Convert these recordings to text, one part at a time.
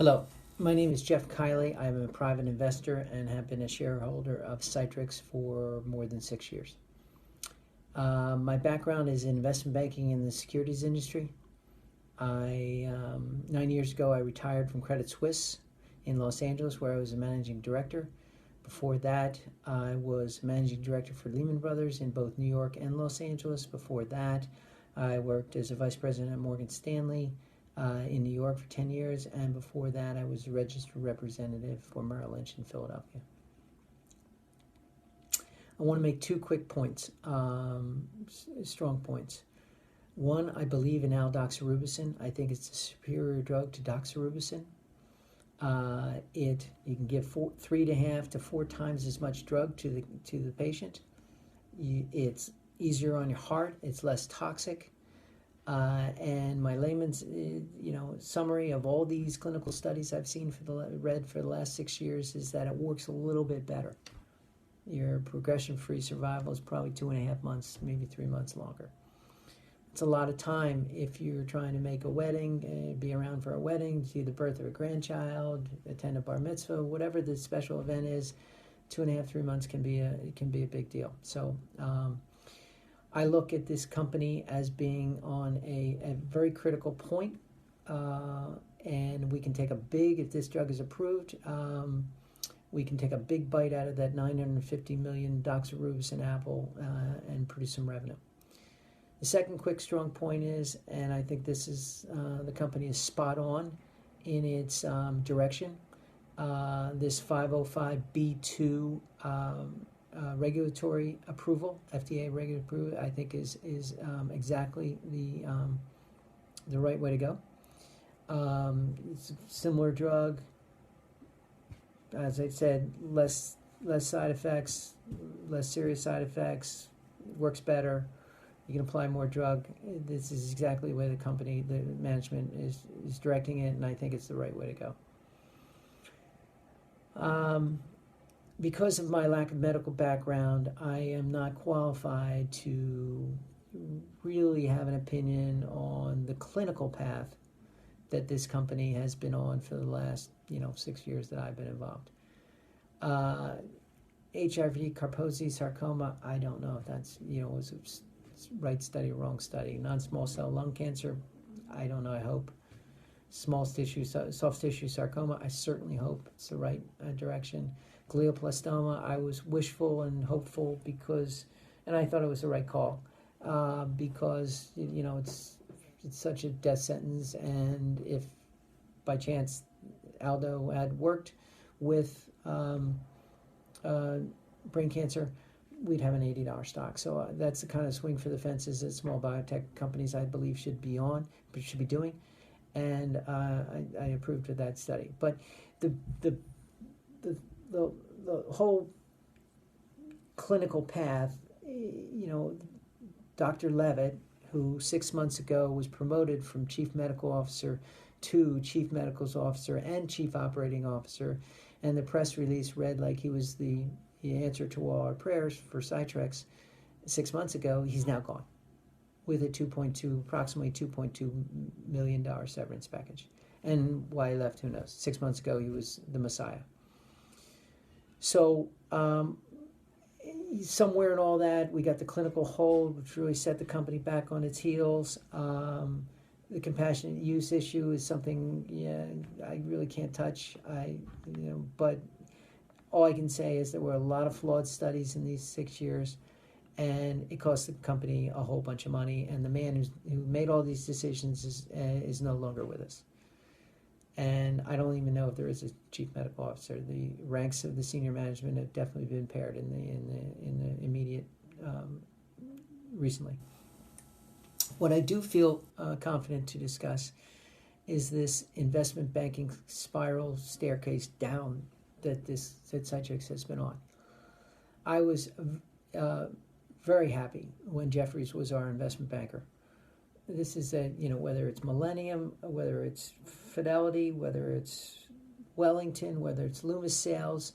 Hello, my name is Jeff Kiley. I'm a private investor and have been a shareholder of Cytrx for more than 6 years. My background is in investment banking in the securities industry. 9 years ago, I retired from Credit Suisse in Los Angeles, where I was a managing director. Before that, I was managing director for Lehman Brothers in both New York and Los Angeles. Before that, I worked as a vice president at Morgan Stanley in New York for 10 years, and before that I was a registered representative for Merrill Lynch in Philadelphia. I want to make two quick points, strong points. One, I believe in aldoxorubicin. I think it's a superior drug to doxorubicin. You can give 3.5 to 4 times as much drug to the patient. It's easier on your heart. It's less toxic. And my layman's, summary of all these clinical studies I've read for the last 6 years is that it works a little bit better. Your progression-free survival is probably 2.5 months, maybe 3 months longer. It's a lot of time if you're trying to make a wedding, be around for a wedding, see the birth of a grandchild, attend a bar mitzvah, whatever the special event is. 2.5, 3 months can be a big deal. So. I look at this company as being on a very critical point, and we can take if this drug is approved, we can take a big bite out of that $950 million doxorubicin apple and produce some revenue. The second quick strong point is, and I think this is, the company is spot on in its direction, this 505(b)(2 regulatory approval, FDA regulatory approval, I think is exactly the right way to go. It's a similar drug, as I said, less side effects, less serious side effects, works better. You can apply more drug. This is exactly the way the management is directing it, and I think it's the right way to go. Because of my lack of medical background, I am not qualified to really have an opinion on the clinical path that this company has been on for the last, 6 years that I've been involved. HIV, Kaposi sarcoma, I don't know if that's, was a right study or wrong study. Non-small cell lung cancer, I don't know, I hope. Soft tissue sarcoma, I certainly hope it's the right direction. Glioblastoma, I was wishful and hopeful and I thought it was the right call because it's such a death sentence, and if by chance Aldo had worked with brain cancer, we'd have an $80 stock. So that's the kind of swing for the fences that small biotech companies, I believe, should be doing. And I approved of that study. But the whole clinical path, Dr. Levitt, who 6 months ago was promoted from chief medical officer to chief medical officer and chief operating officer, and the press release read like he was the answer to all our prayers for cytrx 6 months ago, he's now gone with approximately $2.2 million severance package. And why he left, who knows? 6 months ago, he was the Messiah. So somewhere in all that, we got the clinical hold, which really set the company back on its heels. The compassionate use issue is something, I really can't touch. But all I can say is there were a lot of flawed studies in these 6 years, and it cost the company a whole bunch of money. And the man who made all these decisions is no longer with us. And I don't even know if there is a chief medical officer. The ranks of the senior management have definitely been paired in the immediate recently. What I do feel confident to discuss is this investment banking spiral staircase down that Cytrx has been on. I was very happy when Jeffries was our investment banker. This is whether it's Millennium, whether it's Fidelity, whether it's Wellington, whether it's Loomis Sales,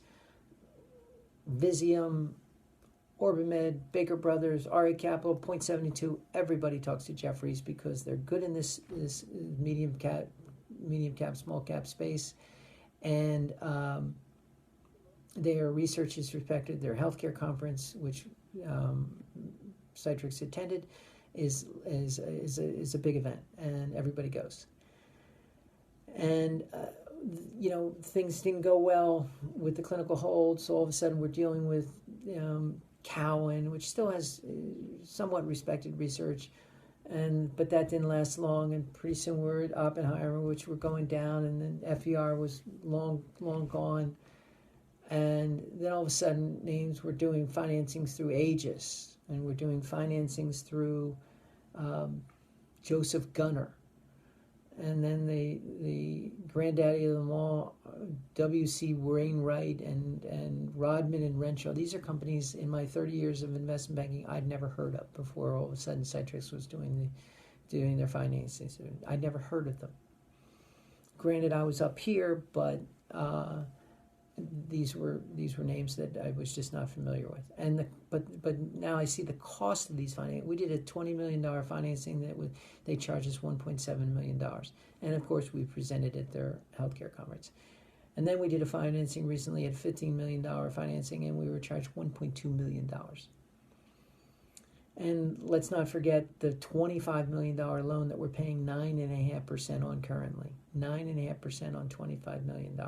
Visium, Orbimed, Baker Brothers, RA Capital, Point 72, everybody talks to Jeffries because they're good in this medium cap medium cap, small cap space, and their research is respected. Their healthcare conference, which Cytrx attended, is a big event, and everybody goes. And things didn't go well with the clinical hold, so all of a sudden we're dealing with Cowan, which still has somewhat respected research, but that didn't last long, and pretty soon we're at Oppenheimer, which were going down, and then FER was long gone, and then all of a sudden names were doing financings through Aegis, and we're doing financings through Joseph Gunner, and then the granddaddy of them all, W.C. Wainwright and Rodman and Renshaw. These are companies in my 30 years of investment banking I'd never heard of before. All of a sudden, Cytrx was doing their financing. I'd never heard of them. Granted, I was up here, but these were names that I was just not familiar with. But now I see the cost of these financing. We did a $20 million financing they charged us $1.7 million, and of course we presented at their healthcare conference. And then we did a financing recently at $15 million financing, and we were charged $1.2 million. And let's not forget the $25 million loan that we're paying 9.5% on currently. 9.5% on $25 million.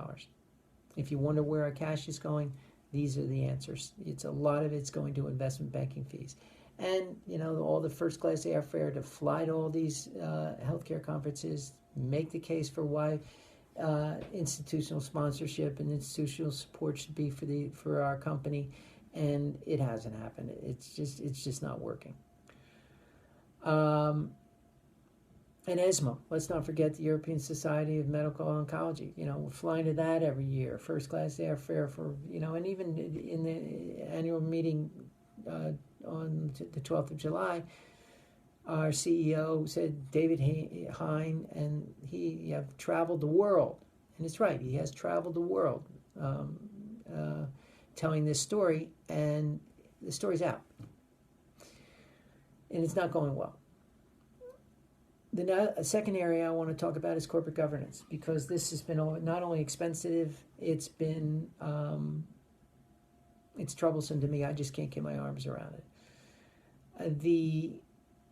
If you wonder where our cash is going, these are the answers. A lot of it's going to investment banking fees. And, all the first-class airfare to fly to all these healthcare conferences, make the case for why institutional sponsorship and institutional support should be for our company, and it hasn't happened. It's just not working. And ESMO, let's not forget the European Society of Medical Oncology. We're flying to that every year, first class airfare for, and even in the annual meeting on the 12th of July, our CEO said, David Hein, and he have traveled the world. And it's right, he has traveled the world telling this story, and the story's out. And it's not going well. The second area I want to talk about is corporate governance, because this has been not only expensive, it's troublesome to me. I just can't get my arms around it. The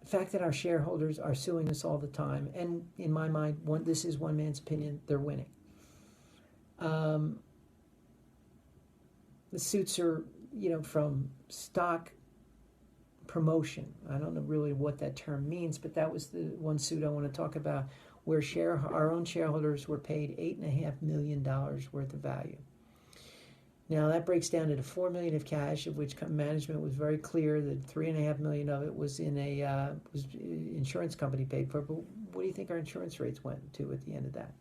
fact that our shareholders are suing us all the time, and in my mind, this is one man's opinion, they're winning. The suits are, from stock promotion. I don't know really what that term means, but that was the one suit I want to talk about, where our own shareholders were paid $8.5 million worth of value. Now that breaks down into $4 million of cash, of which management was very clear that $3.5 million of it was in was insurance company paid for. But what do you think our insurance rates went to at the end of that?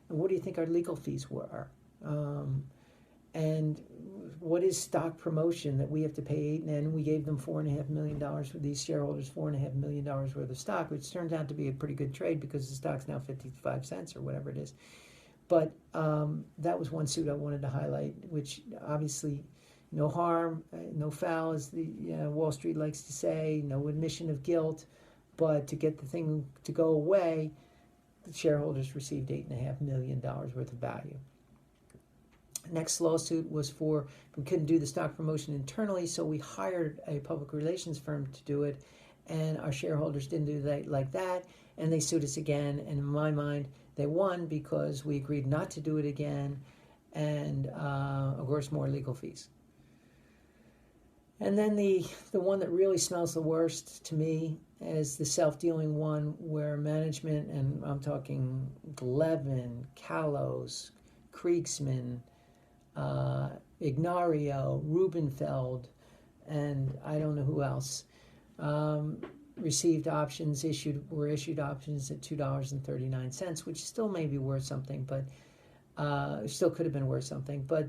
And what do you think our legal fees were? And what is stock promotion that we have to pay? And we gave them $4.5 million for these shareholders, $4.5 million worth of stock, which turns out to be a pretty good trade because the stock's now 55 cents or whatever it is. But that was one suit I wanted to highlight, which obviously no harm, no foul, as the Wall Street likes to say, no admission of guilt. But to get the thing to go away, the shareholders received $8.5 million worth of value. Next lawsuit was we couldn't do the stock promotion internally, so we hired a public relations firm to do it, and our shareholders didn't do that like that, and they sued us again, and in my mind, they won because we agreed not to do it again, and of course, more legal fees. And then the one that really smells the worst to me is the self-dealing one, where management, and I'm talking Levin, Callows, Kriegsman, Ignario, Rubenfeld, and I don't know who else, received options, were issued options at $2.39, which still may be worth something, but still could have been worth something. But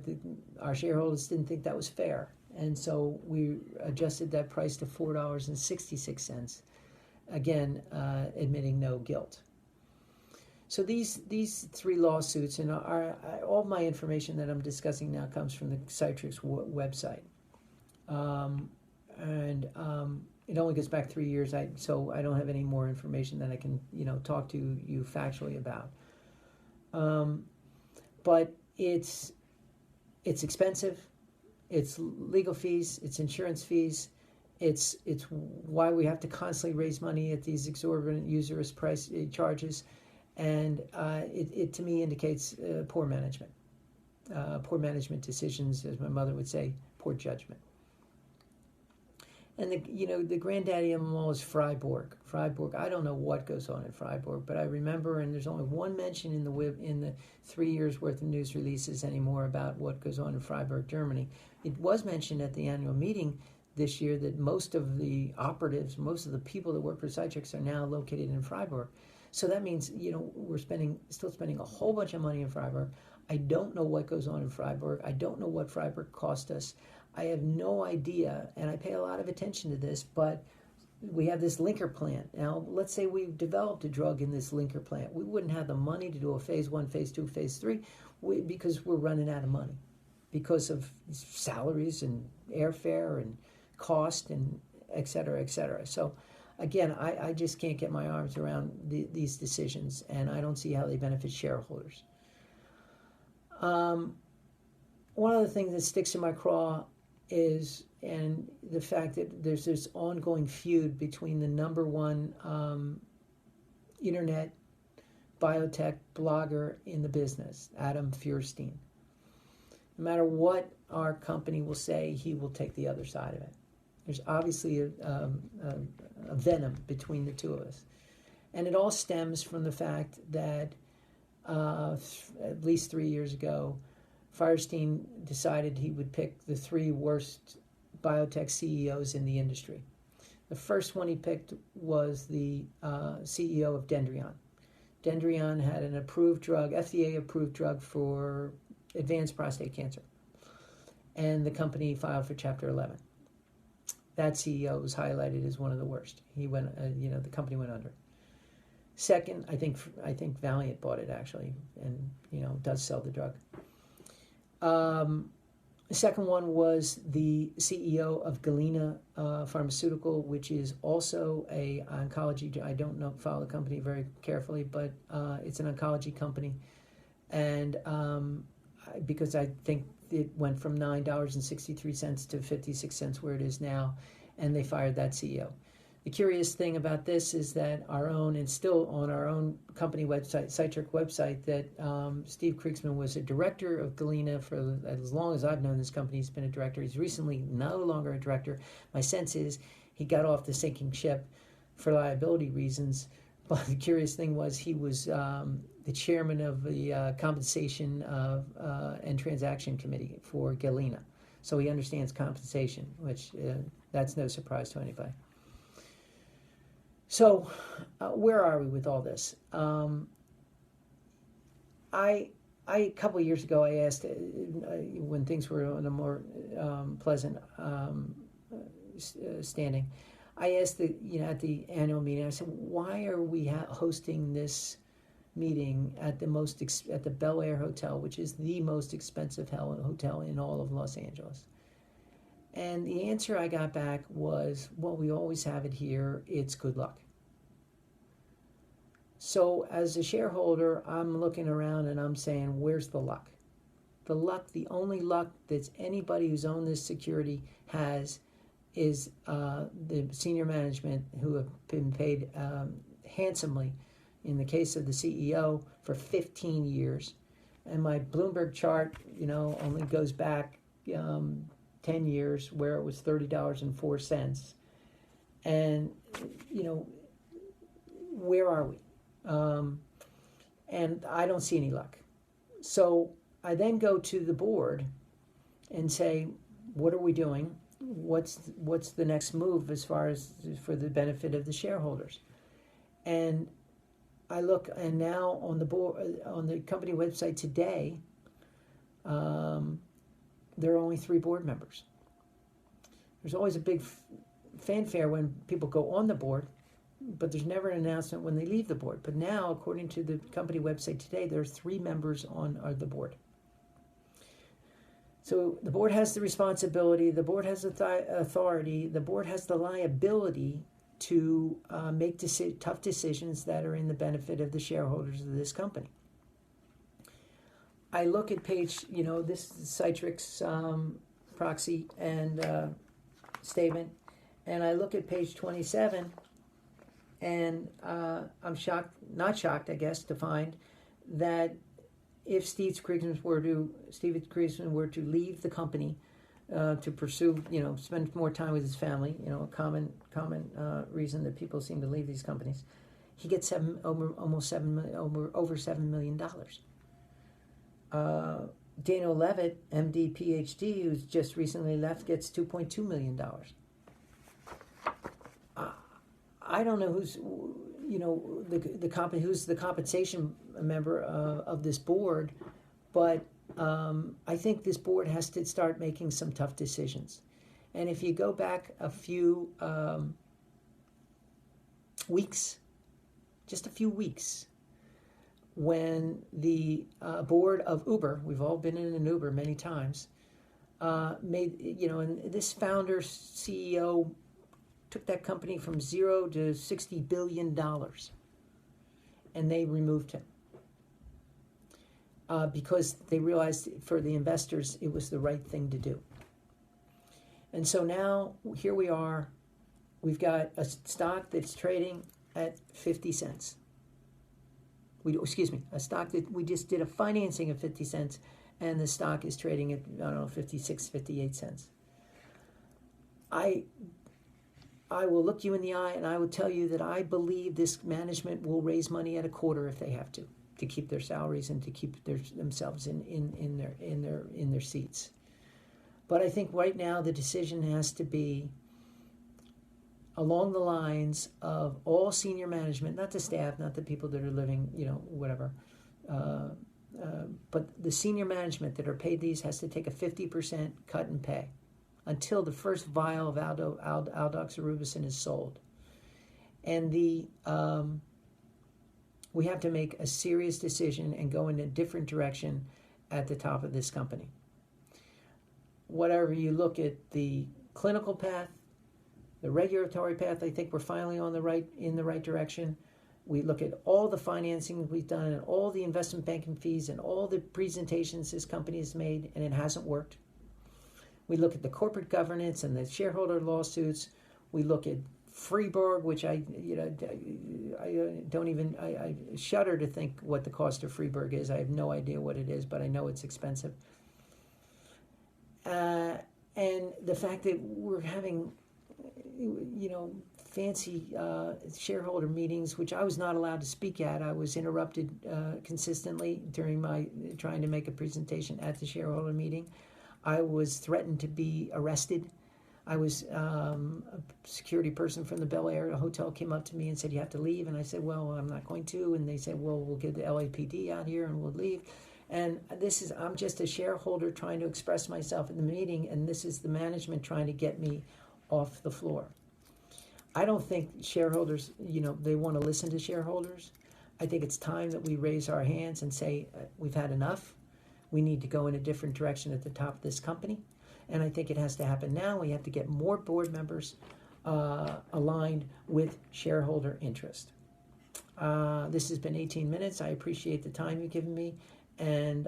our shareholders didn't think that was fair, and so we adjusted that price to $4.66. Again, admitting no guilt. So these three lawsuits, and all my information that I'm discussing now comes from the Cytrx website, and it only goes back 3 years. So I don't have any more information that I can talk to you factually about. But it's expensive. It's legal fees. It's insurance fees. It's why we have to constantly raise money at these exorbitant usurious price charges, and it to me indicates poor management decisions, as my mother would say, poor judgment. And the granddaddy of them all is Freiburg. I don't know what goes on in Freiburg, but I remember, and there's only one mention in the 3 years worth of news releases anymore about what goes on in Freiburg, Germany. It was mentioned at the annual meeting this year that most of the operatives, most of the people that work for cytrx are now located in Freiburg. So that means, we're still spending a whole bunch of money in Freiburg. I don't know what goes on in Freiburg. I don't know what Freiburg cost us. I have no idea, and I pay a lot of attention to this, but we have this linker plant. Now, let's say we've developed a drug in this linker plant. We wouldn't have the money to do a phase 1, phase 2, phase 3 because we're running out of money because of salaries and airfare and cost and et cetera, et cetera. So, again, I just can't get my arms around these decisions, and I don't see how they benefit shareholders. One of the things that sticks in my craw is the fact that there's this ongoing feud between the number one internet biotech blogger in the business, Adam Feuerstein. No matter what our company will say, he will take the other side of it. There's obviously a venom between the two of us. And it all stems from the fact that at least 3 years ago, Feuerstein decided he would pick the 3 worst biotech CEOs in the industry. The first one he picked was the CEO of Dendreon. Dendreon had an approved drug, FDA-approved drug for advanced prostate cancer. And the company filed for Chapter 11. That CEO was highlighted as one of the worst. He went, the company went under. Second, I think Valiant bought it actually, and does sell the drug. The second one was the CEO of Galena Pharmaceutical, which is also a oncology. I don't follow the company very carefully, but it's an oncology company, and because I think it went from $9.63 to 56 cents where it is now, and they fired that CEO. The curious thing about this is that our own, and still on our own company website, cytrx website, that Steve Kriegsman was a director of Galena for as long as I've known this company. He's been a director. He's recently no longer a director. My sense is he got off the sinking ship for liability reasons. But the curious thing was he was the chairman of the compensation and transaction committee for Galena. So he understands compensation, which that's no surprise to anybody. So, where are we with all this? A couple of years ago, I asked when things were on a more pleasant standing. I asked at the annual meeting. I said, "Why are we hosting this meeting at the Bel Air Hotel, which is the most expensive hotel in all of Los Angeles?" And the answer I got back was, "Well, we always have it here. It's good luck." So as a shareholder, I'm looking around and I'm saying, where's the luck? The luck, the only luck that anybody who's owned this security has is the senior management who have been paid handsomely, in the case of the CEO, for 15 years. And my Bloomberg chart, only goes back 10 years where it was $30.04. And, where are we? And I don't see any luck. So I then go to the board and say, what are we doing? What's the next move as far as for the benefit of the shareholders? And I look, and now on the board, on the company website today, there are only 3 board members. There's always a big fanfare when people go on the board, but there's never an announcement when they leave the board. But now, according to the company website today, there are 3 members on the board. So the board has the responsibility, the board has authority, the board has the liability to make tough decisions that are in the benefit of the shareholders of this company. I look at page, this is cytrx proxy and statement, and I look at page 27, and I'm shocked, not shocked, I guess, to find that if Steve Kriegsman were to leave the company to pursue, spend more time with his family, a common reason that people seem to leave these companies, he gets over $7 million. Dano Levitt, MD, PhD, who's just recently left, gets $2.2 million. I don't know who's, who's the compensation member of this board, but I think this board has to start making some tough decisions. And if you go back a few weeks, just a few weeks, when the board of Uber, we've all been in an Uber many times, made, and this founder, CEO, took that company from zero to $60 billion, and they removed him because they realized for the investors it was the right thing to do. And so now here we are, we've got a stock that's trading at 50 cents. A stock that we just did a financing of 50 cents, and the stock is trading at, 56, 58 cents. I will look you in the eye and I will tell you that I believe this management will raise money at a quarter if they have to keep their salaries and to keep themselves in their seats. But I think right now the decision has to be along the lines of all senior management, not the staff, not the people that are living, whatever, but the senior management that are paid these has to take a 50% cut in pay until the first vial of aldoxorubicin is sold. And we have to make a serious decision and go in a different direction at the top of this company. Whatever you look at the clinical path, the regulatory path, I think we're finally in the right direction. We look at all the financing we've done and all the investment banking fees and all the presentations this company has made, and it hasn't worked. We look at the corporate governance and the shareholder lawsuits. We look at Freeburg, which I shudder to think what the cost of Freeburg is. I have no idea what it is, but I know it's expensive. And the fact that we're having, fancy shareholder meetings, which I was not allowed to speak at. I was interrupted consistently during my trying to make a presentation at the shareholder meeting. I was threatened to be arrested. I was a security person from the Bel Air hotel came up to me and said, "You have to leave." And I said, "Well, I'm not going to." And they said, "Well, we'll get the LAPD out here and we'll leave." And I'm just a shareholder trying to express myself in the meeting, and this is the management trying to get me off the floor. I don't think shareholders, they want to listen to shareholders. I think it's time that we raise our hands and say, we've had enough. We need to go in a different direction at the top of this company. And I think it has to happen now. We have to get more board members aligned with shareholder interest. This has been 18 minutes. I appreciate the time you've given me. And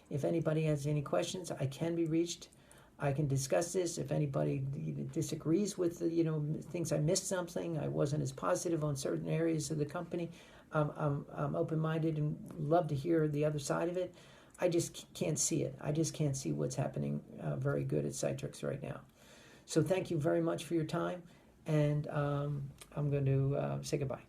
if anybody has any questions, I can be reached. I can discuss this. If anybody disagrees with thinks I missed something, I wasn't as positive on certain areas of the company, I'm open-minded and love to hear the other side of it. I just can't see it. I just can't see what's happening very good at Cytrx right now. So thank you very much for your time, and I'm going to say goodbye.